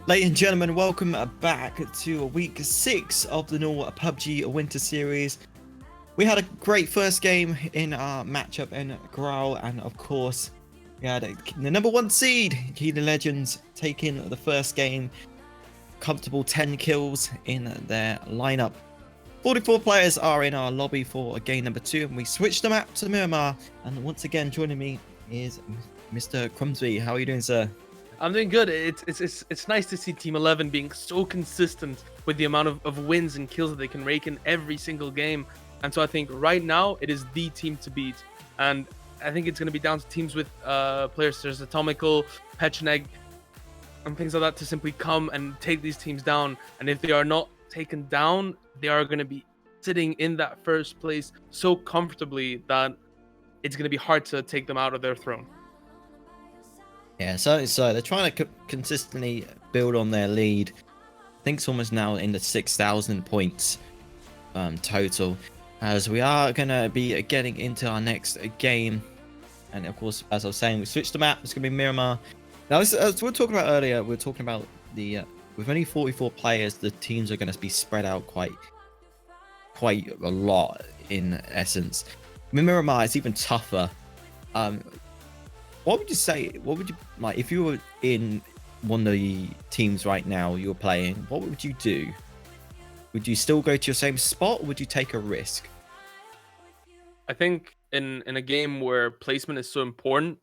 Ladies and gentlemen, welcome back to week 6 of the NUEL PUBG Winter Series. We had a great first game in our matchup in Growl, and of course, we had the number 1 seed, Healing Legends, taking the first game. Comfortable 10 kills in their lineup. 44 players are in our lobby for game number 2, and we switched the map to Miramar. And once again, joining me is Mr. Crumsby. How are you doing, sir? I'm doing good. It's nice to see Team 11 being so consistent with the amount of wins and kills that they can rake in every single game. And so I think right now it is the team to beat. And I think it's going to be down to teams with players such as Atomical, Pecheneg, and things like that to simply come and take these teams down. And if they are not taken down, they are going to be sitting in that first place so comfortably that it's going to be hard to take them out of their throne. Yeah, so they're trying to consistently build on their lead. I think it's almost now in the 6,000 points total, as we are going to be getting into our next game. And of course, as I was saying, we switched the map. It's going to be Miramar. Now, as we were talking about earlier, we were talking about the with only 44 players, the teams are going to be spread out quite a lot in essence. Miramar is even tougher. What would you say? What would you like if you were in one of the teams right now you're playing? What would you do? Would you still go to your same spot, or would you take a risk? I think in a game where placement is so important,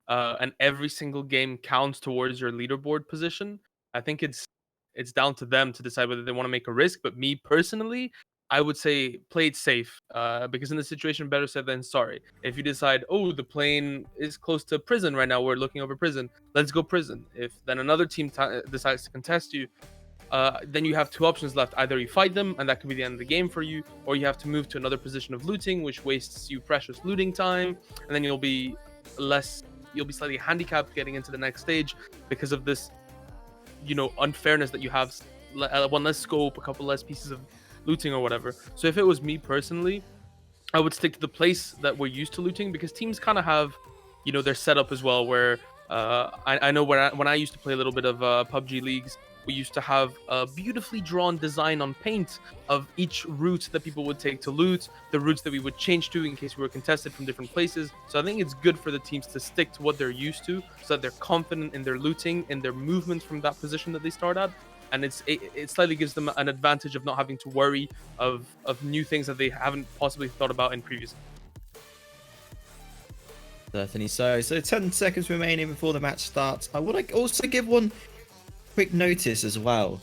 and every single game counts towards your leaderboard position, I think it's down to them to decide whether they want to make a risk. But me personally, I would say play it safe, because in this situation, better safe than sorry. If you decide, oh, the plane is close to prison right now, we're looking over prison, let's go prison. If then another team decides to contest you, then you have two options left. Either you fight them, and that could be the end of the game for you, or you have to move to another position of looting, which wastes you precious looting time, and then you'll be slightly handicapped getting into the next stage because of this, unfairness that you have. One less scope, a couple less pieces of looting or whatever. So if it was me personally, I would stick to the place that we're used to looting, because teams kind of have, their setup as well. Where I know when I used to play a little bit of PUBG leagues, we used to have a beautifully drawn design on paint of each route that people would take to loot, the routes that we would change to in case we were contested from different places. So I think it's good for the teams to stick to what they're used to, so that they're confident in their looting and their movement from that position that they start at. And it slightly gives them an advantage of not having to worry of new things that they haven't possibly thought about in previous. Certainly so. So 10 seconds remaining before the match starts. I want to also give one quick notice as well.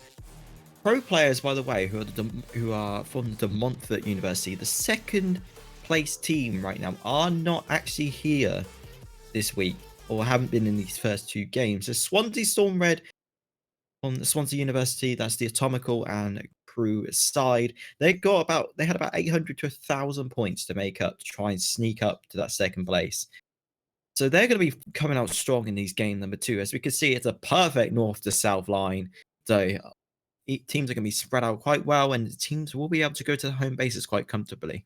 Pro players, by the way, who are from the Montfort University, the second place team right now, are not actually here this week, or haven't been in these first two games. So Swansea Storm Red on the Swansea University, that's the Atomical and Crew side. They had about 800 to 1,000 points to make up to try and sneak up to that second place. So they're going to be coming out strong in these game number 2. As we can see, it's a perfect north to south line. So teams are going to be spread out quite well, and teams will be able to go to the home bases quite comfortably.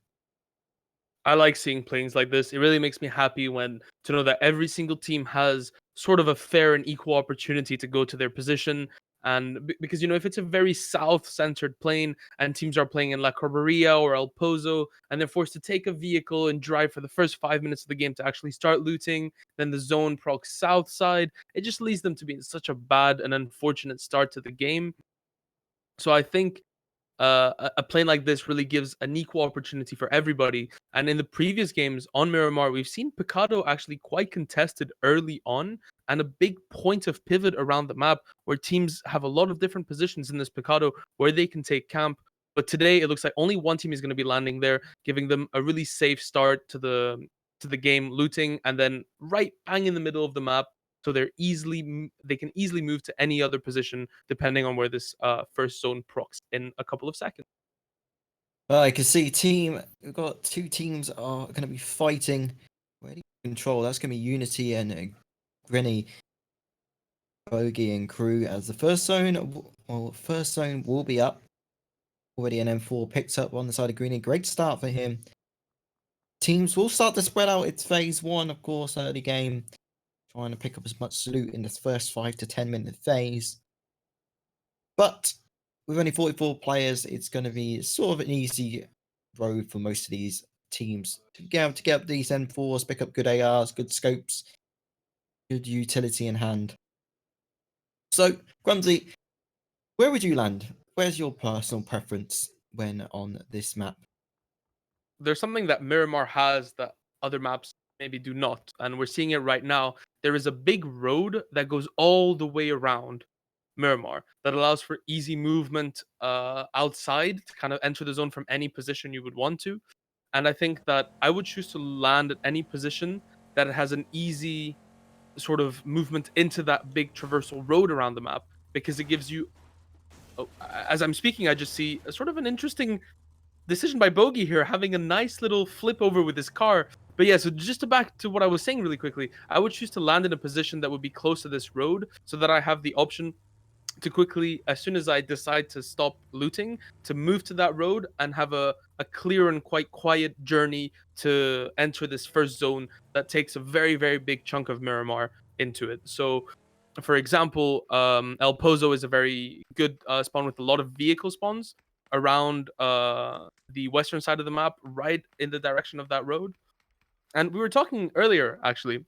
I like seeing planes like this. It really makes me happy to know that every single team has sort of a fair and equal opportunity to go to their position. And because, if it's a very south-centered plane and teams are playing in La Corberia or El Pozo, and they're forced to take a vehicle and drive for the first 5 minutes of the game to actually start looting, then the zone procs south side, it just leads them to be in such a bad and unfortunate start to the game. So I think a plane like this really gives an equal opportunity for everybody. And in the previous games on Miramar, we've seen Picado actually quite contested early on, and a big point of pivot around the map where teams have a lot of different positions in this Picado where they can take camp. But today it looks like only one team is going to be landing there, giving them a really safe start to the game, looting, and then right bang in the middle of the map, so they can easily move to any other position depending on where this first zone procs in a couple of seconds. Well, I can see we've got two teams are going to be fighting. Where do you control? That's going to be Unity and Grinny, Bogey and Crew as the first zone. Well, first zone will be up already. An M4 picked up on the side of Greeny. Great start for him. Teams will start to spread out. It's phase 1, of course, early game. Trying to pick up as much loot in this first 5 to 10 minute phase. But with only 44 players, it's going to be sort of an easy road for most of these teams to get up these M4s, pick up good ARs, good scopes, good utility in hand. So, Grumsy, where would you land? Where's your personal preference when on this map? There's something that Miramar has that other maps maybe do not, and we're seeing it right now. There is a big road that goes all the way around Miramar that allows for easy movement outside to kind of enter the zone from any position you would want to. And I think that I would choose to land at any position that has an easy sort of movement into that big traversal road around the map, because it gives you. Oh, as I'm speaking, I just see a sort of an interesting decision by Bogey here, having a nice little flip over with his car. But yeah, so just to back to what I was saying really quickly, I would choose to land in a position that would be close to this road so that I have the option to quickly, as soon as I decide to stop looting, to move to that road and have a clear and quite quiet journey to enter this first zone that takes a very, very big chunk of Miramar into it. So, for example, El Pozo is a very good spawn with a lot of vehicle spawns around the western side of the map, right in the direction of that road. And we were talking earlier, actually,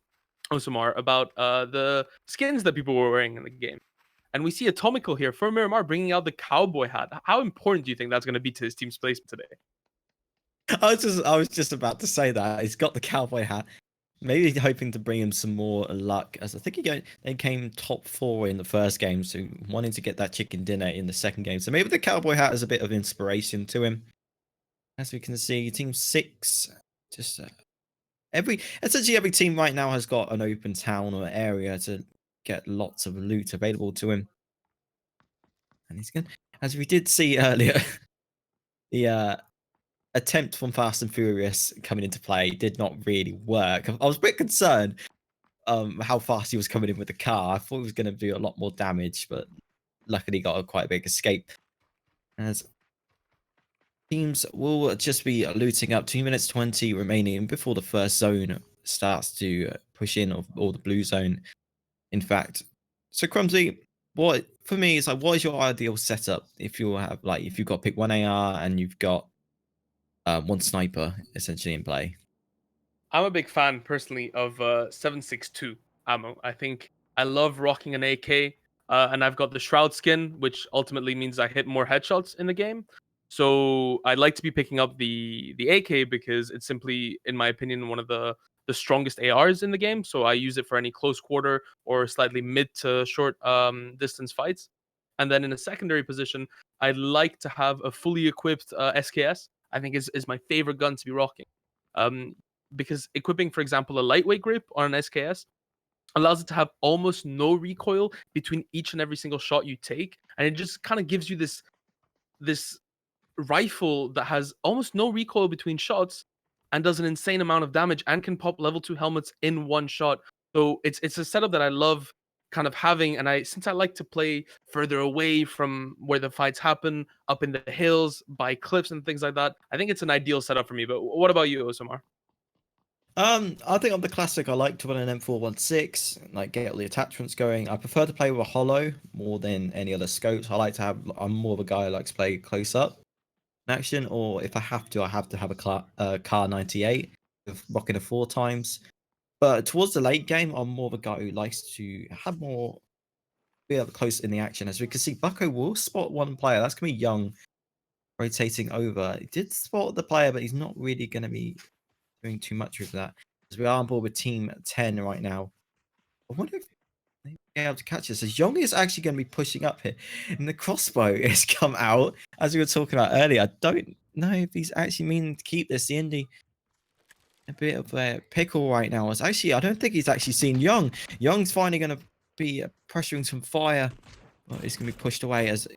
Osamar, about the skins that people were wearing in the game. And we see Atomical here for Miramar bringing out the cowboy hat. How important do you think that's going to be to his team's placement today? I was just about to say that he's got the cowboy hat. Maybe hoping to bring him some more luck, as I think they came top 4 in the first game, so wanting to get that chicken dinner in the second game. So maybe the cowboy hat is a bit of inspiration to him. As we can see, Team 6, just essentially every team right now has got an open town or area to get lots of loot available to him. And he's going, as we did see earlier, the attempt from Fast and Furious coming into play did not really work. I was a bit concerned how fast he was coming in with the car. I thought he was going to do a lot more damage, but luckily got a quite a big escape. As teams will just be looting up, 2 minutes 20 remaining before the first zone starts to push in, or the blue zone, in fact. So Crumsy, what for me is like, what is your ideal setup if you have if you've got to pick one AR and you've got one sniper essentially in play? I'm a big fan personally of 7.62 ammo. I think I love rocking an AK, and I've got the Shroud skin, which ultimately means I hit more headshots in the game. So I like to be picking up the AK because it's simply, in my opinion, one of the strongest ARs in the game. So I use it for any close quarter or slightly mid to short distance fights. And then in a secondary position, I like to have a fully equipped SKS. I think is my favorite gun to be rocking. Um, because equipping, for example, a lightweight grip on an SKS allows it to have almost no recoil between each and every single shot you take, and it just kind of gives you this rifle that has almost no recoil between shots and does an insane amount of damage and can pop level 2 helmets in one shot. So it's a setup that I love kind of having, and since I like to play further away from where the fights happen, up in the hills by cliffs and things like that, I think it's an ideal setup for me. But what about you, Osamar? I think on the classic, I like to run an M416, like get all the attachments going. I prefer to play with a hollow more than any other scopes. I'm more of a guy who likes to play close up action, or if I have to have a car 98 with rocking a 4 times. But towards the late game, I'm more of a guy who likes to have more be up close in the action. As we can see, Bucko will spot one player. That's gonna be Young rotating over. He did spot the player, but he's not really gonna be doing too much with that. As we are on board with Team 10 right now. I wonder if they be able to catch this. As Young is actually going to be pushing up here. And the crossbow has come out, as we were talking about earlier. I don't know if he's actually meaning to keep this. The Indy a bit of a pickle right now. As actually, I don't think he's actually seen Young. Young's finally going to be pressuring some fire. Well, he's going to be pushed away as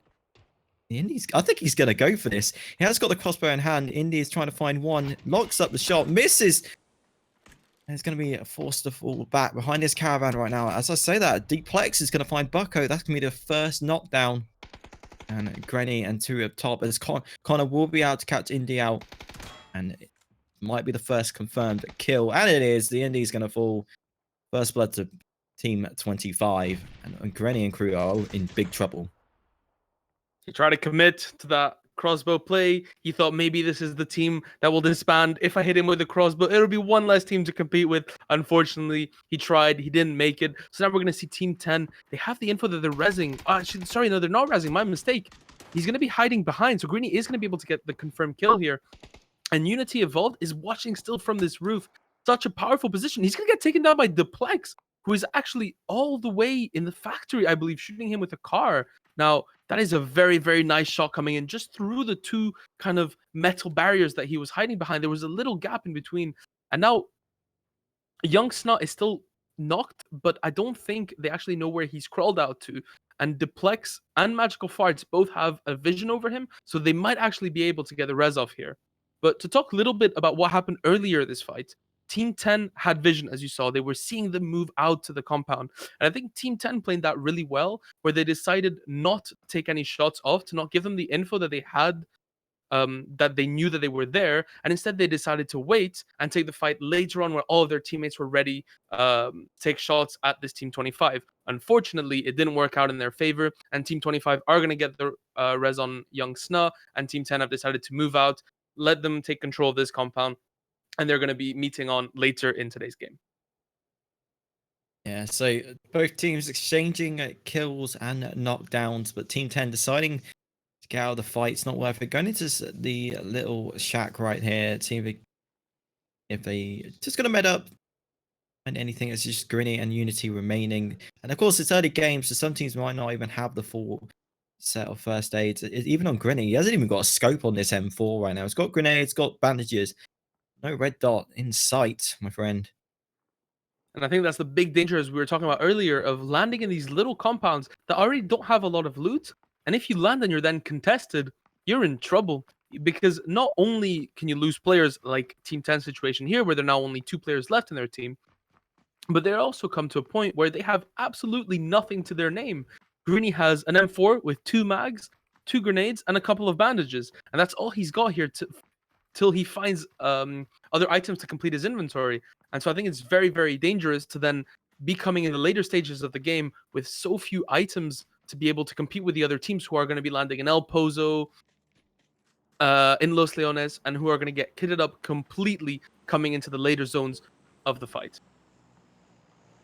the Indy's. I think he's going to go for this. He has got the crossbow in hand. Indy is trying to find one. Locks up the shot. Misses. And it's going to be forced to fall back behind this caravan right now. As I say that, Deeplex is going to find Bucko. That's going to be the first knockdown. And Granny and 2 up top. As Connor will be able to catch Indy out. And it might be the first confirmed kill. And it is. The Indy's going to fall. First blood to Team 25. And Granny and crew are in big trouble. He tried to commit to that crossbow play. He thought maybe this is the team that will disband. If I hit him with a crossbow, it'll be one less team to compete with. Unfortunately, he tried. He didn't make it. So now we're going to see Team 10. They have the info that they're rezzing. Sorry, no, they're not rezzing. My mistake. He's going to be hiding behind. So Greeny is going to be able to get the confirmed kill here. And Unity Evolved is watching still from this roof. Such a powerful position. He's going to get taken down by Duplex, who is actually all the way in the factory, I believe, shooting him with a car. Now, that is a very, very nice shot coming in just through the two kind of metal barriers that he was hiding behind. There was a little gap in between. And now, Young Snot is still knocked, but I don't think they actually know where he's crawled out to. And Duplex and Magical Farts both have a vision over him, so they might actually be able to get a res off here. But to talk a little bit about what happened earlier this fight, Team 10 had vision, as you saw. They were seeing them move out to the compound. And I think Team 10 played that really well, where they decided not to take any shots off, to not give them the info that they had, that they knew that they were there, and instead they decided to wait and take the fight later on where all of their teammates were ready to take shots at this Team 25. Unfortunately, it didn't work out in their favor, and Team 25 are going to get the res on Young Sna, and Team 10 have decided to move out, let them take control of this compound, and they're going to be meeting on later in today's game. Yeah, so both teams exchanging kills and knockdowns, but Team 10 deciding to get out of the fight. It's not worth it. Going into the little shack right here, see if they just going to med up and anything. It's just Grinny and Unity remaining. And of course, it's early games, so some teams might not even have the full set of first aids. Even on Grinny, he hasn't even got a scope on this M4 right now. It's got grenades, got bandages. No red dot in sight, my friend. And I think that's the big danger, as we were talking about earlier, of landing in these little compounds that already don't have a lot of loot. And if you land and you're then contested, you're in trouble. Because not only can you lose players like Team 10 situation here, where there are now only 2 players left in their team, but they also come to a point where they have absolutely nothing to their name. Greeny has an M4 with 2 mags, 2 grenades, and a couple of bandages. And that's all he's got here till he finds other items to complete his inventory. And so I think it's very, very dangerous to then be coming in the later stages of the game with so few items to be able to compete with the other teams who are going to be landing in El Pozo, in Los Leones, and who are going to get kitted up completely coming into the later zones of the fight.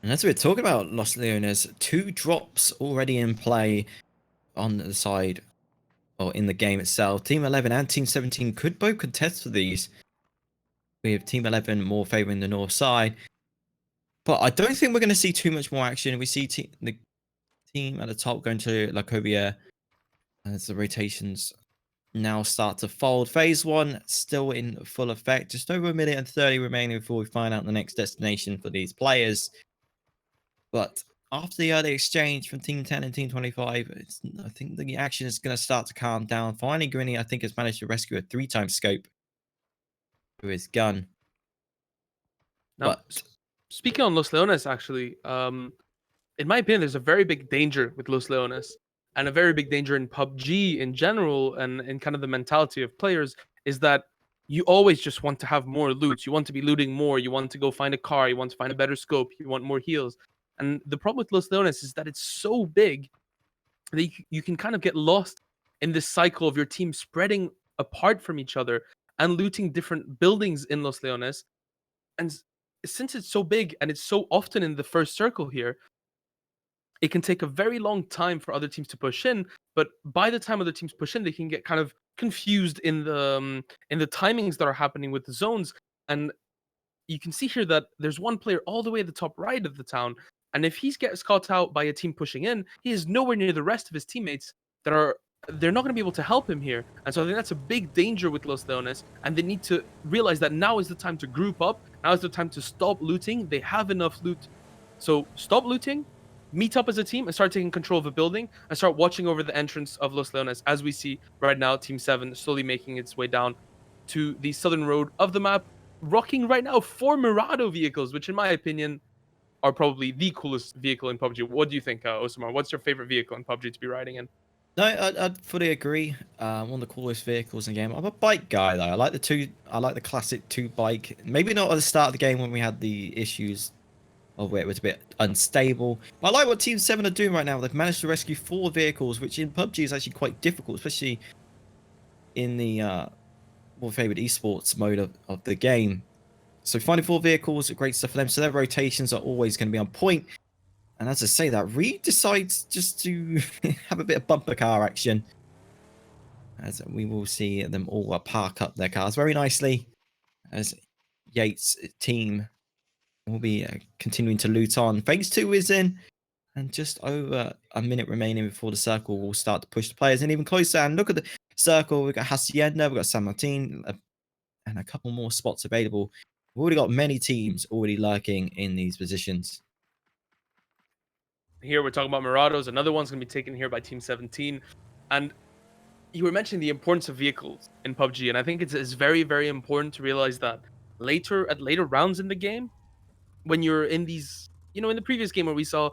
And as we're talking about Los Leones, 2 drops already in play on the side or in the game itself. Team 11 and Team 17 could both contest for these, with Team 11 more favoring the north side. But I don't think we're going to see too much more action. We see the team at the top going to Lacovia as the rotations now start to fold. Phase 1 still in full effect. Just over 1:30 remaining before we find out the next destination for these players. But after the early exchange from Team 10 and Team 25, I think the action is going to start to calm down. Finally, Grinny, I think, has managed to rescue a 3-time scope with his gun. Now, speaking on Los Leones, actually, in my opinion, there's a very big danger with Los Leones, and a very big danger in PUBG in general, and in kind of the mentality of players, is that you always just want to have more loot. You want to be looting more. You want to go find a car. You want to find a better scope. You want more heals. And the problem with Los Leones is that it's so big that you can kind of get lost in this cycle of your team spreading apart from each other and looting different buildings in Los Leones. And since it's so big and it's so often in the first circle here, it can take a very long time for other teams to push in. But by the time other teams push in, they can get kind of confused in the timings that are happening with the zones. And you can see here that there's one player all the way at the top right of the town, and if he gets caught out by a team pushing in, he is nowhere near the rest of his teammates they're not going to be able to help him here. And so I think that's a big danger with Los Leones, and they need to realize that now is the time to group up. Now is the time to stop looting. They have enough loot. So stop looting, meet up as a team, and start taking control of the building, and start watching over the entrance of Los Leones, as we see right now Team 7 slowly making its way down to the southern road of the map, rocking right now 4 Mirado vehicles, which in my opinion are probably the coolest vehicle in PUBG. What do you think, Osamar? What's your favorite vehicle in PUBG to be riding in? No, I'd fully agree. One of the coolest vehicles in the game. I'm a bike guy though. I like the classic 2 bike. Maybe not at the start of the game when we had the issues of where it was a bit unstable. But I like what Team 7 are doing right now. They've managed to rescue 4 vehicles, which in PUBG is actually quite difficult, especially in the more favored esports mode of the game. So finding 4 vehicles, great stuff for them. So their rotations are always going to be on point. And as I say that, Reed decides just to have a bit of bumper car action. As we will see them all park up their cars very nicely. As Yates' team will be continuing to loot on. Phase 2 is in. And just over a minute remaining before the circle will start to push the players in even closer. And look at the circle. We've got Hacienda, we've got San Martin, and a couple more spots available. We've already got many teams already lurking in these positions. Here we're talking about Marados. Another one's going to be taken here by Team 17. And you were mentioning the importance of vehicles in PUBG. And I think it's very, very important to realize that later rounds in the game, when you're in these, in the previous game where we saw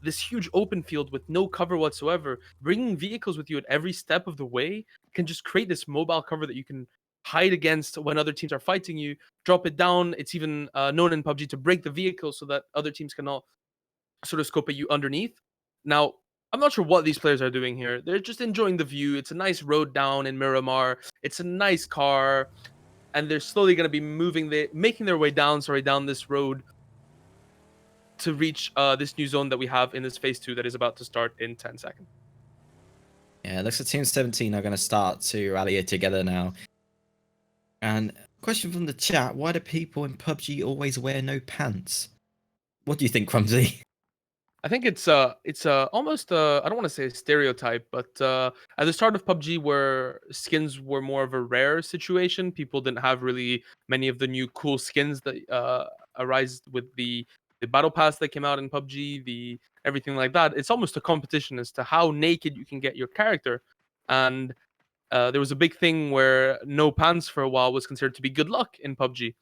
this huge open field with no cover whatsoever, bringing vehicles with you at every step of the way can just create this mobile cover that you can hide against when other teams are fighting you, drop it down. It's even known in PUBG to break the vehicle so that other teams cannot sort of scope at you underneath. Now, I'm not sure what these players are doing here. They're just enjoying the view. It's a nice road down in Miramar. It's a nice car. And they're slowly going to be making their way down this road to reach this new zone that we have in this phase 2 that is about to start in 10 seconds. Yeah, it looks like Team 17 are going to start to rally together now. And question from the chat, why do people in PUBG always wear no pants? What do you think, Clumsy? I think it's almost I don't want to say a stereotype, but at the start of PUBG, where skins were more of a rare situation, people didn't have really many of the new cool skins that arise with the battle pass that came out in PUBG, the everything like that. It's almost a competition as to how naked you can get your character, and there was a big thing where no pants for a while was considered to be good luck in PUBG.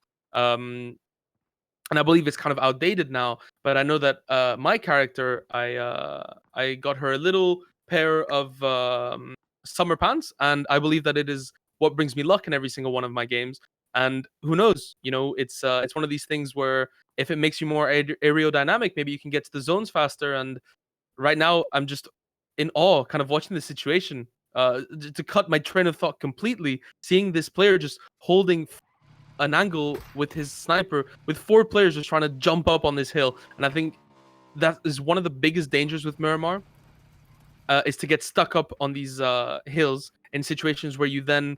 And I believe it's kind of outdated now. But I know that my character, I got her a little pair of summer pants, and I believe that it is what brings me luck in every single one of my games. And who knows? It's one of these things where if it makes you more aerodynamic, maybe you can get to the zones faster. And right now, I'm just in awe, kind of watching the situation. To cut my train of thought completely, seeing this player just holding an angle with his sniper with 4 players just trying to jump up on this hill. And I think that is one of the biggest dangers with Miramar, is to get stuck up on these hills in situations where you then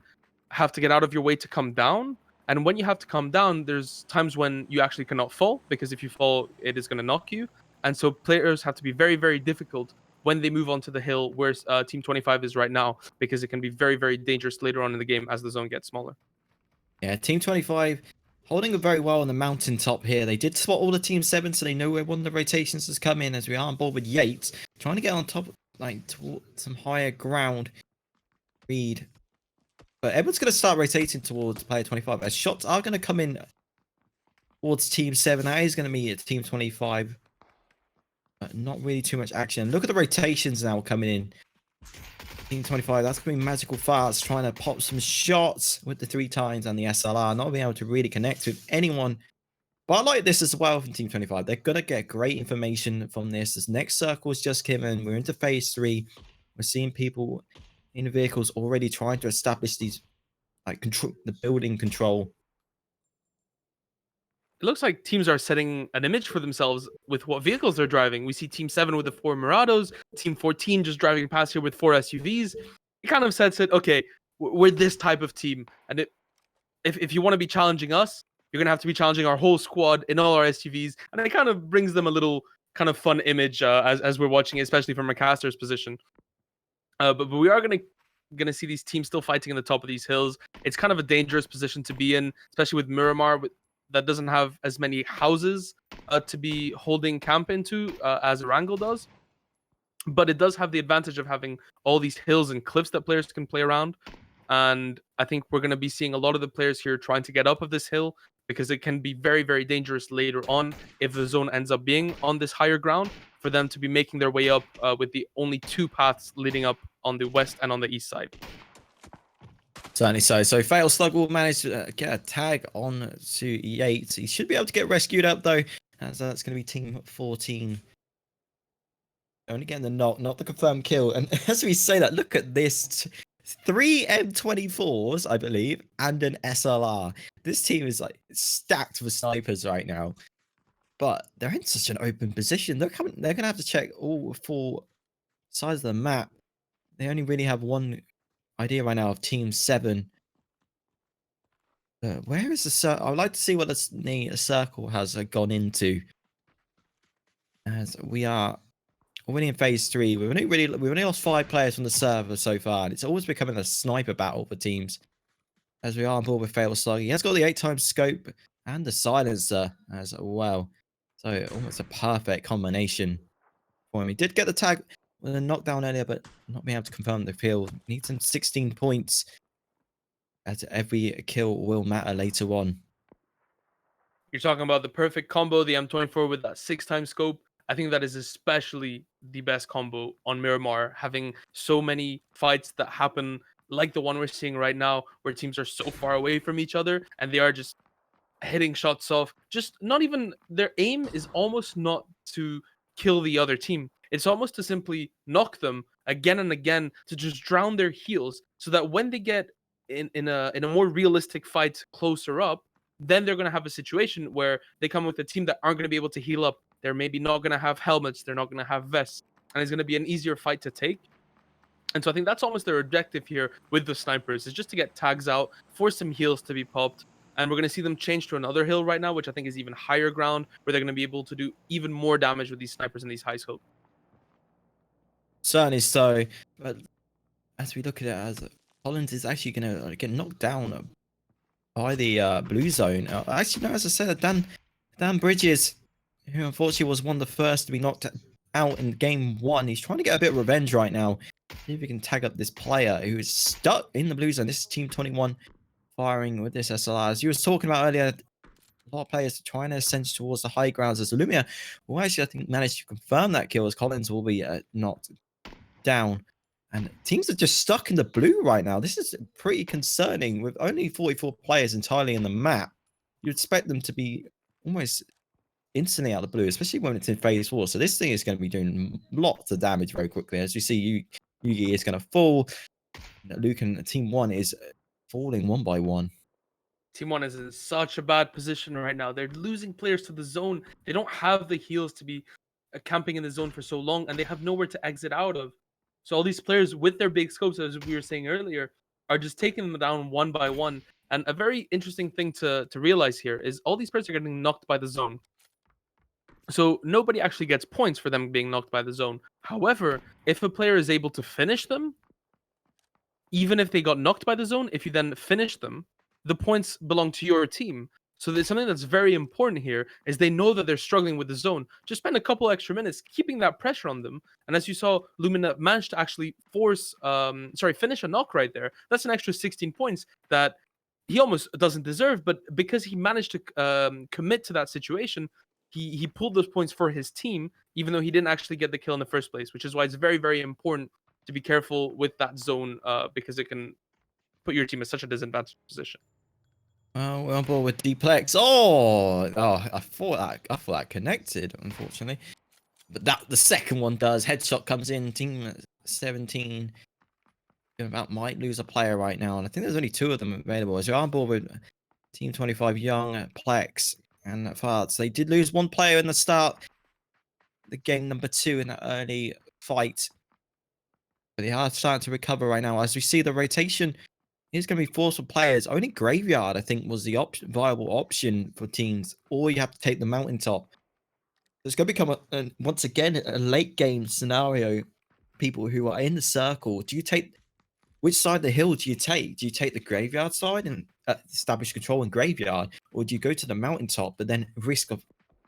have to get out of your way to come down. And when you have to come down, there's times when you actually cannot fall, because if you fall, it is going to knock you. And so players have to be very, very difficult when they move onto the hill where Team 25 is right now, because it can be very, very dangerous later on in the game as the zone gets smaller. Yeah, Team 25 holding it very well on the mountaintop here. They did spot all the Team 7, so they know where one of the rotations has come in, as we are on board with Yates, trying to get on top, like, towards some higher ground. Reed. But Edward's going to start rotating towards player 25, as shots are going to come in towards Team 7. That is going to be at Team 25. But not really too much action. Look at the rotations now coming in. Team 25, that's going to be Magical Farts trying to pop some shots with the 3 times and the SLR, not being able to really connect with anyone. But I like this as well from Team 25. They're going to get great information from this. This next circle is just given. We're into phase 3. We're seeing people in the vehicles already trying to establish these, like, control, the building control. It looks like teams are setting an image for themselves with what vehicles they're driving. We see Team 7 with the 4 Murados, Team 14 just driving past here with 4 SUVs. It kind of sets it, okay, we're this type of team. And if you want to be challenging us, you're going to have to be challenging our whole squad in all our SUVs. And it kind of brings them a little kind of fun image as we're watching it, especially from a caster's position. But we are gonna see these teams still fighting in the top of these hills. It's kind of a dangerous position to be in, especially with Miramar, that doesn't have as many houses to be holding camp into as Erangel does. But it does have the advantage of having all these hills and cliffs that players can play around. And I think we're going to be seeing a lot of the players here trying to get up of this hill, because it can be very, very dangerous later on if the zone ends up being on this higher ground, for them to be making their way up with the only 2 paths leading up on the west and on the east side. Certainly so. So Fail Slug will manage to get a tag on to Yates. He should be able to get rescued up, though. As that's going to be team 14. Only getting the knock, not the confirmed kill. And as we say that, look at this. 3 M24s, I believe, and an SLR. This team is like stacked with snipers right now. But they're in such an open position. They're gonna have to check all 4 sides of the map. They only really have one idea right now of team 7. Where is the circle? I would like to see what the circle has gone into. As we are winning in phase 3. We've only lost 5 players from the server so far, and it's always becoming a sniper battle for teams. As we are on board with Fatal Slug. He has got the 8x scope and the silencer as well. So almost a perfect combination for him. He did get the tag with a knockdown earlier, but not being able to confirm the kill. Needs some 16 points. As every kill will matter later on. You're talking about the perfect combo, the M24 with that 6x scope. I think that is especially the best combo on Miramar, having so many fights that happen like the one we're seeing right now, where teams are so far away from each other and they are just hitting shots off. Just not even their aim is almost not to kill the other team. It's almost to simply knock them again and again to just drown their heals, so that when they get in a more realistic fight closer up, then they're gonna have a situation where they come with a team that aren't gonna be able to heal up. They're maybe not gonna have helmets. They're not gonna have vests, and it's gonna be an easier fight to take. And so I think that's almost their objective here with the snipers, is just to get tags out, force some heals to be popped. And we're going to see them change to another hill right now, which I think is even higher ground, where they're going to be able to do even more damage with these snipers and these high scope. Certainly so. But as we look at it, as Collins is actually going to get knocked down by the blue zone. Actually, no, as I said, Dan Bridges, who unfortunately was one of the first to be knocked out in game 1. He's trying to get a bit of revenge right now. See if we can tag up this player who is stuck in the blue zone. This is Team 21 firing with this SLR. As you was talking about earlier, a lot of players are trying to ascend towards the high grounds as Lumia will actually, I think, manage to confirm that kill as Collins will be knocked down. And teams are just stuck in the blue right now. This is pretty concerning. With only 44 players entirely in the map, you'd expect them to be almost instantly out of the blue, especially when it's in phase 4. So this thing is going to be doing lots of damage very quickly. As you see, Yugi is going to fall. Luke and Team 1 is falling one by one. Team 1 is in such a bad position right now. They're losing players to the zone. They don't have the heals to be camping in the zone for so long, and they have nowhere to exit out of. So all these players with their big scopes, as we were saying earlier, are just taking them down one by one. And a very interesting thing to realize here is all these players are getting knocked by the zone. So nobody actually gets points for them being knocked by the zone. However, if a player is able to finish them, even if they got knocked by the zone, if you then finish them, the points belong to your team. So there's something that's very important here is they know that they're struggling with the zone. Just spend a couple extra minutes keeping that pressure on them. And as you saw, Lumina managed to actually finish a knock right there. That's an extra 16 points that he almost doesn't deserve, but because he managed to commit to that situation, he pulled those points for his team, even though he didn't actually get the kill in the first place, which is why it's very, very important to be careful with that zone because it can put your team in such a disadvantaged position. Oh, we're on board with Dplex. Oh, I thought that connected, unfortunately. But the second one does. Headshot comes in. Team 17 about might lose a player right now, and I think there's only 2 of them available. As you're on board with Team 25, Young, Plex, and Farts. They did lose 1 player in the start. The game number 2 in that early fight. But they are starting to recover right now. As we see the rotation is going to be forced for players. Only Graveyard, I think, was the viable option for teams. Or you have to take the Mountaintop. It's going to become, once again, a late game scenario. People who are in the circle, which side of the hill do you take? Do you take the Graveyard side and establish control in Graveyard? Or do you go to the Mountaintop, but then risk of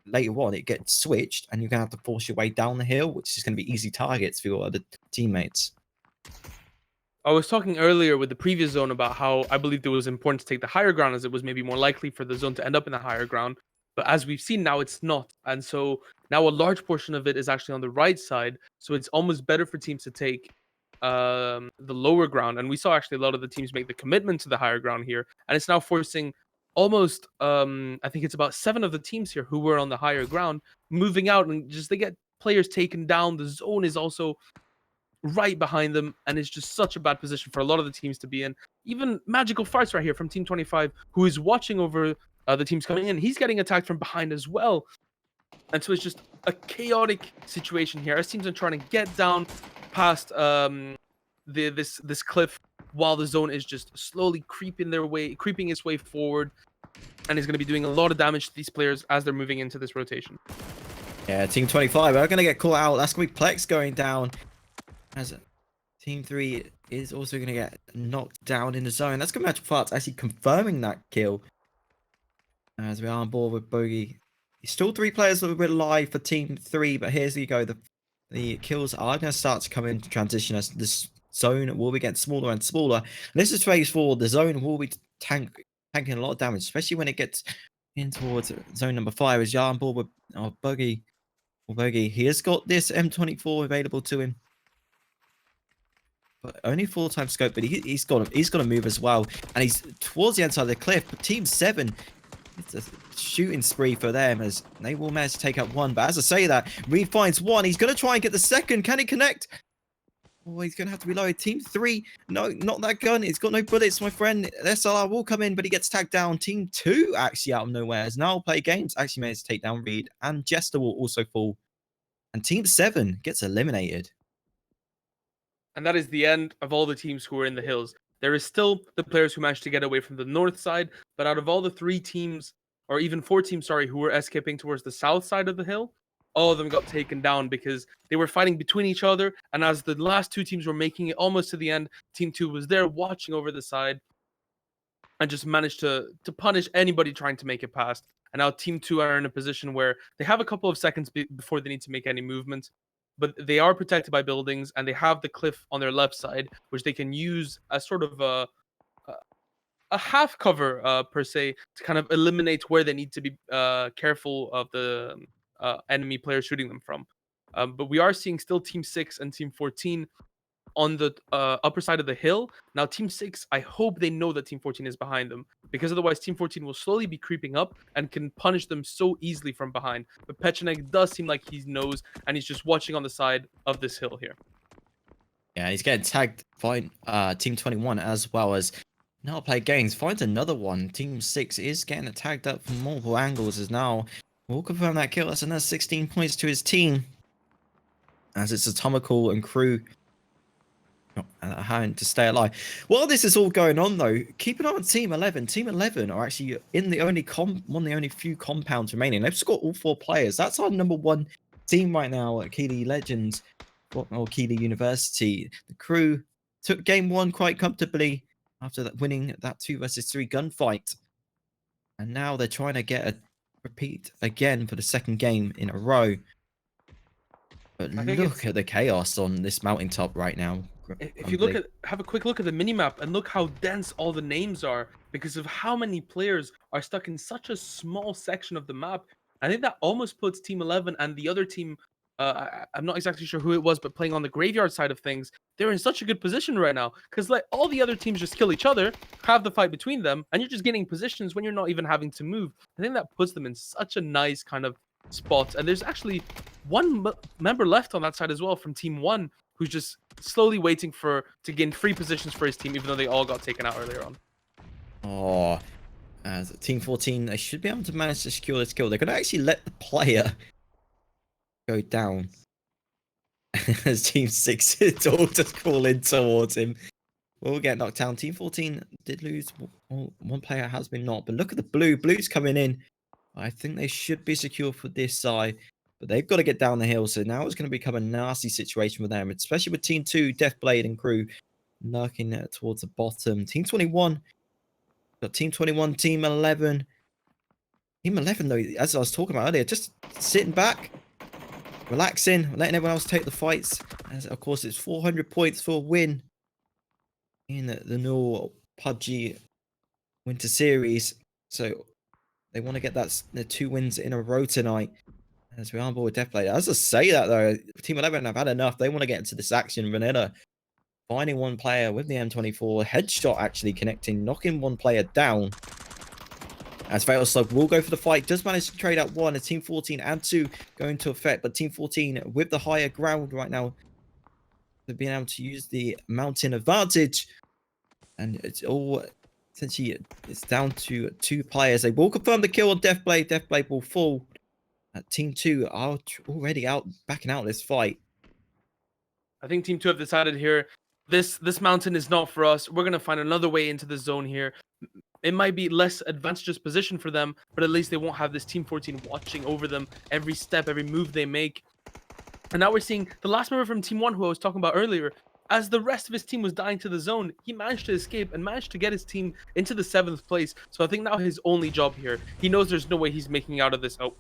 later on it gets switched and you're going to have to force your way down the hill, which is going to be easy targets for your other teammates? I was talking earlier with the previous zone about how I believed it was important to take the higher ground, as it was maybe more likely for the zone to end up in the higher ground. But as we've seen now, it's not. And so now a large portion of it is actually on the right side. So it's almost better for teams to take the lower ground. And we saw actually a lot of the teams make the commitment to the higher ground here. And it's now forcing almost I think it's about 7 of the teams here who were on the higher ground moving out, and just they get players taken down. The zone is also right behind them, and it's just such a bad position for a lot of the teams to be in. Even Magical Farts right here from Team 25, who is watching over the teams coming in, he's getting attacked from behind as well. And so it's just a chaotic situation here. As teams are trying to get down past this cliff, while the zone is just slowly creeping its way forward, and is going to be doing a lot of damage to these players as they're moving into this rotation. Yeah, Team 25 are going to get caught out. That's going to be Plex going down. As Team 3 is also going to get knocked down in the zone. That's going to be Magic Farts actually confirming that kill. As we are on board with Bogey. Still 3 players that were alive for Team 3, but here's you go. The kills are going to start to come into transition as this zone will be getting smaller and smaller. And this is phase 4. The zone will be tanking a lot of damage, especially when it gets in towards zone number 5. As Yar on board with Bogey. Bogey, he has got this M24 available to him. But only full-time scope, but he's got to move as well. And he's towards the inside of the cliff. But Team 7, it's a shooting spree for them as they will manage to take out 1. But as I say that, Reed finds 1. He's going to try and get the 2nd. Can he connect? Oh, he's going to have to reload. Team 3, no, not that gun. He's got no bullets, my friend. SLR will come in, but he gets tagged down. Team 2, actually out of nowhere, as now Play Games actually managed to take down Reed. And Jester will also fall. And Team 7 gets eliminated. And that is the end of all the teams who are in the hills. There is still the players who managed to get away from the north side, but out of all the 3 teams, or even 4 teams, sorry, who were escaping towards the south side of the hill, all of them got taken down because they were fighting between each other. And as the last 2 teams were making it almost to the end, Team 2 was there watching over the side and just managed to punish anybody trying to make it past. And now Team 2 are in a position where they have a couple of seconds before they need to make any movement. But they are protected by buildings, and they have the cliff on their left side, which they can use as sort of a half cover, per se, to kind of eliminate where they need to be careful of the enemy players shooting them from. But we are seeing still Team 6 and Team 14 on the upper side of the hill. Now, Team 6, I hope they know that Team 14 is behind them, because otherwise Team 14 will slowly be creeping up and can punish them so easily from behind. But Pechenek does seem like he knows, and he's just watching on the side of this hill here. Yeah, he's getting tagged by Team 21 as well as now Play Games finds another one. Team 6 is getting tagged up from multiple angles as now we'll confirm that kill. That's another 16 points to his team. As it's Atomical and crew having to stay alive. While this is all going on, though, keep an eye on Team 11. Team 11 are actually in the only one of the only few compounds remaining. They've scored all 4 players. That's our number 1 team right now at Keeley Legends or Keeley University. The crew took game 1 quite comfortably after that, winning that 2 versus 3 gunfight. And now they're trying to get a repeat again for the 2nd game in a row. But look at the chaos on this mountaintop right now. If you have a quick look at the minimap and look how dense all the names are because of how many players are stuck in such a small section of the map. I think that almost puts Team 11 and the other team, I'm not exactly sure who it was, but playing on the graveyard side of things, they're in such a good position right now because like all the other teams just kill each other, have the fight between them, and you're just getting positions when you're not even having to move. I think that puts them in such a nice kind of spot. And there's actually one member left on that side as well from Team 1 who's just slowly waiting to gain free positions for his team, even though they all got taken out earlier on. Oh, as Team 14, they should be able to manage to secure this kill. They're going to actually let the player go down. As Team 6 is all just crawling towards him. We'll get knocked down. Team 14 did lose. One player has been knocked, but look at the blue. Blue's coming in. I think they should be secure for this side. But they've got to get down the hill, so now it's going to become a nasty situation for them, especially with Team 2, Deathblade and crew lurking towards the bottom. Team 21, got Team 21, Team 11. Team 11, though, as I was talking about earlier, just sitting back, relaxing, letting everyone else take the fights. As, of course, it's 400 points for a win in the NUEL PUBG Winter Series. So they want to get the 2 wins in a row tonight. As we are on board with Deathblade. As I say that, though, Team 11 have had enough. They want to get into this action. Vanilla finding one player with the M24. Headshot actually connecting, knocking one player down. As Fatal Slug will go for the fight, does manage to trade out 1, and Team 14 and 2 go into effect, but Team 14 with the higher ground right now, they've been able to use the mountain advantage, and it's all essentially it's down to 2 players. They will confirm the kill on Deathblade. Deathblade will fall. Team 2 are already backing out this fight. I think Team 2 have decided here, this mountain is not for us. We're going to find another way into the zone here. It might be less advantageous position for them, but at least they won't have this Team 14 watching over them every step, every move they make. And now we're seeing the last member from Team 1 who I was talking about earlier. As the rest of his team was dying to the zone, he managed to escape and managed to get his team into the 7th place. So I think now his only job here, he knows there's no way he's making out of this. Oh,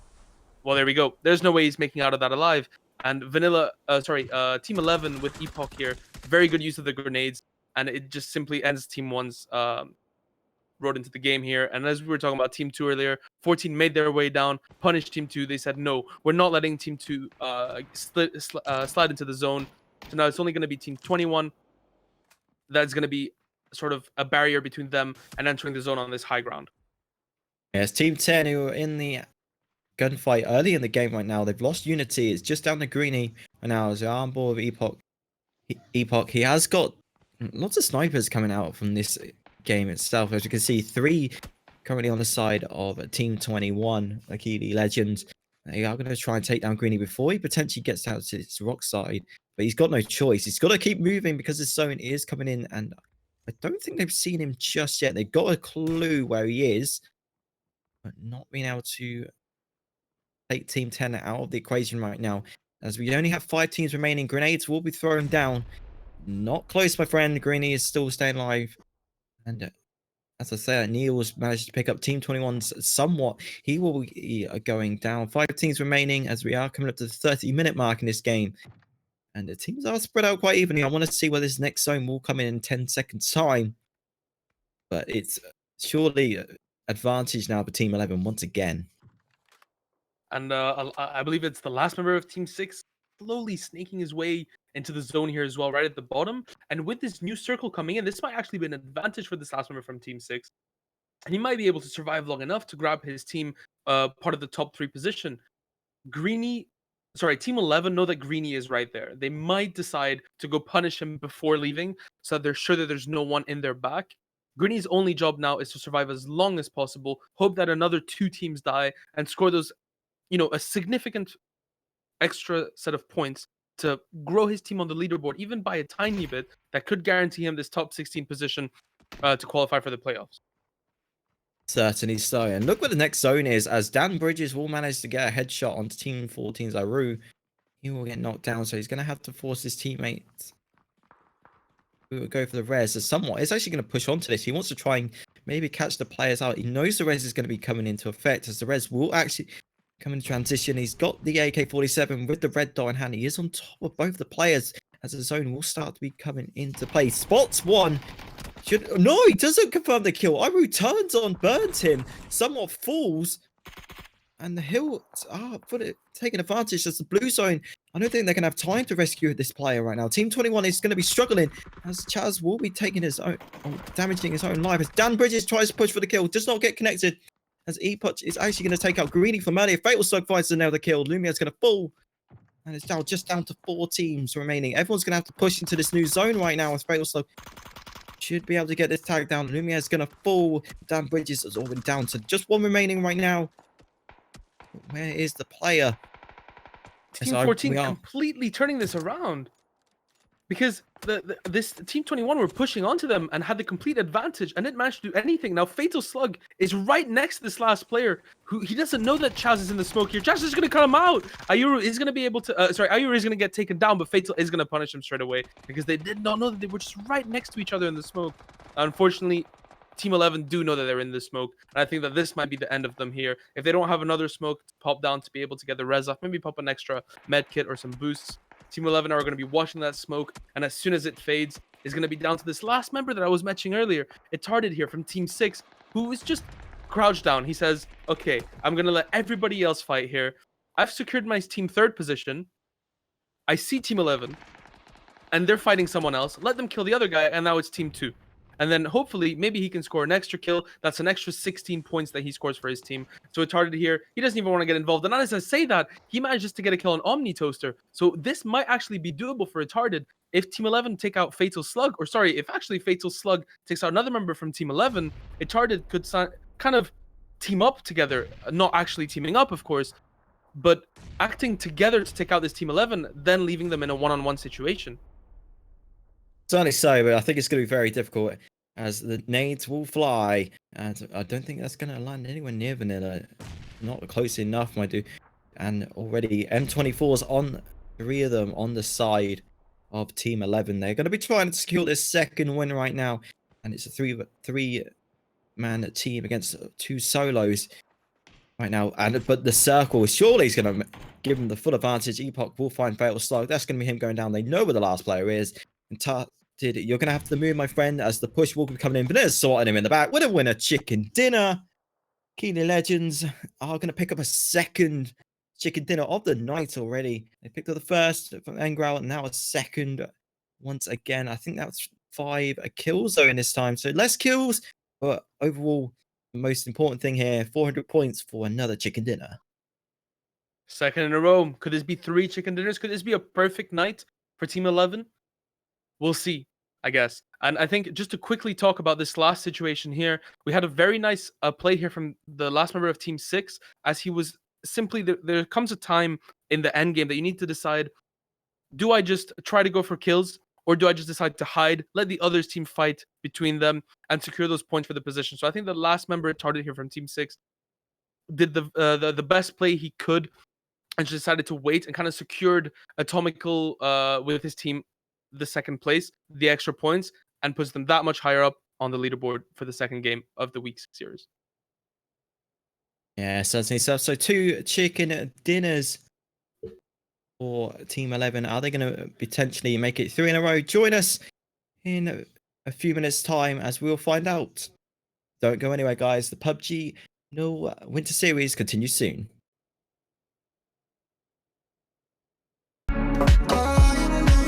well, there we go. There's no way he's making out of that alive. And Team 11 with Epoch here, very good use of the grenades, and it just simply ends Team 1's road into the game here. And as we were talking about Team 2 earlier, 14 made their way down, punished Team 2. They said, no, we're not letting Team 2 slide into the zone. So now it's only going to be Team 21 that's going to be sort of a barrier between them and entering the zone on this high ground. Yes, Team 10 who are in the gunfight early in the game right now. They've lost Unity. It's just down to Greeny right now as the on board with Epoch. He has got lots of snipers coming out from this game itself. As you can see, 3 currently on the side of Team 21, Akili Legends. They are going to try and take down Greeny before he potentially gets out to his rock side. But he's got no choice. He's got to keep moving because the zone is coming in. And I don't think they've seen him just yet. They've got a clue where he is, but not being able to take Team 10 out of the equation right now. As we only have 5 teams remaining, grenades will be thrown down. Not close, my friend. Greeny is still staying alive. And as I said, Neil's managed to pick up Team 21's somewhat. He will be going down. 5 teams remaining as we are coming up to the 30-minute mark in this game. And the teams are spread out quite evenly. I want to see where this next zone will come in 10 seconds time. But it's surely advantage now for Team 11 once again. And I believe it's the last member of Team 6 slowly snaking his way into the zone here as well, right at the bottom. And with this new circle coming in, this might actually be an advantage for this last member from Team 6. And he might be able to survive long enough to grab his team part of the top 3 position. Team 11 know that Greeny is right there. They might decide to go punish him before leaving so that they're sure that there's no one in their back. Greeny's only job now is to survive as long as possible, hope that another 2 teams die, and score those a significant extra set of points to grow his team on the leaderboard, even by a tiny bit, that could guarantee him this top 16 position to qualify for the playoffs. Certainly so. And look what the next zone is, as Dan Bridges will manage to get a headshot onto Team 14's Aru. He will get knocked down, so he's going to have to force his teammates who will go for the res. As somewhat, it's actually going to push onto this. He wants to try and maybe catch the players out. He knows the res is going to be coming into effect, as the res will actually come in transition. He's got the AK-47 with the red dot in hand. He is on top of both the players as the zone will start to be coming into play. Spots one. No, he doesn't confirm the kill. Aru turns on, burns him, somewhat falls. And the Hills are taking advantage as the blue zone. I don't think they're going to have time to rescue this player right now. Team 21 is going to be struggling as Chaz will be taking his own, damaging his own life. As Dan Bridges tries to push for the kill, does not get connected. As Epoch is actually going to take out Greeny from earlier. Fatal Slug finds another kill. Lumia's going to fall. And it's now just down to 4 teams remaining. Everyone's going to have to push into this new zone right now as Fatal Slug should be able to get this tag down. Lumia's going to fall. Dan Bridges is already down to just 1 remaining right now. Where is the player? Team 14 completely turning this around. Because this Team 21 were pushing onto them and had the complete advantage and didn't manage to do anything. Now Fatal Slug is right next to this last player who he doesn't know that Chaz is in the smoke here. Chaz is going to cut him out. Ayuru is going to be able to, Ayuru is going to get taken down, but Fatal is going to punish him straight away because they did not know that they were just right next to each other in the smoke. Unfortunately, Team 11 do know that they're in the smoke, and I think that this might be the end of them here. If they don't have another smoke to pop down to be able to get the res off, maybe pop an extra med kit or some boosts. Team 11 are going to be watching that smoke, and as soon as it fades, is going to be down to this last member that I was mentioning earlier. It Tarted here from Team 6, who is just crouched down. He says, okay, I'm going to let everybody else fight here. I've secured my team 3rd position. I see Team 11, and they're fighting someone else. Let them kill the other guy, and now it's Team 2. and then hopefully maybe he can score an extra kill. That's an extra 16 points that he scores for his team. So Retarded here, he doesn't even want to get involved. And as I say that, he manages to get a kill on Omni Toaster. So this might actually be doable for Retarded if Team 11 take out Fatal Slug, or sorry, if actually Fatal Slug takes out another member from Team 11, Retarded could kind of team up together, not actually teaming up, of course, but acting together to take out this Team 11, then leaving them in a one-on-one situation. Certainly so, but I think it's going to be very difficult as the nades will fly, and I don't think that's going to land anywhere near Vanilla. Not close enough, my dude. And already M24's on 3 of them on the side of Team 11. They're going to be trying to secure this second win right now, and it's a three-man team against 2 solos right now. But the circle surely is going to give him the full advantage. Epoch will find Fatal Slug. That's going to be him going down. They know where the last player is. And you're going to have to move, my friend, as the push will be coming in. But there's sorting him in the back. Would have win a chicken dinner. Keely Legends are going to pick up a second chicken dinner of the night already. They picked up the first from Engrowl, and now a second once again. I think that's 5 kills though in this time. So less kills, but overall, the most important thing here, 400 points for another chicken dinner. Second in a row. Could this be 3 chicken dinners? Could this be a perfect night for Team 11? We'll see, I guess. And I think just to quickly talk about this last situation here, we had a very nice play here from the last member of Team 6, as he was simply, there comes a time in the end game that you need to decide, do I just try to go for kills, or do I just decide to hide, let the others team fight between them, and secure those points for the position? So I think the last member targeted here from Team 6 did the best play he could, and just decided to wait and kind of secured Atomical with his team the second place, the extra points, and puts them that much higher up on the leaderboard for the second game of the week series. Yeah, certainly so. So 2 chicken dinners for Team 11. Are they going to potentially make it 3 in a row? Join us in a few minutes' time as we'll find out. Don't go anywhere, guys. The PUBG NUEL Winter Series continues soon.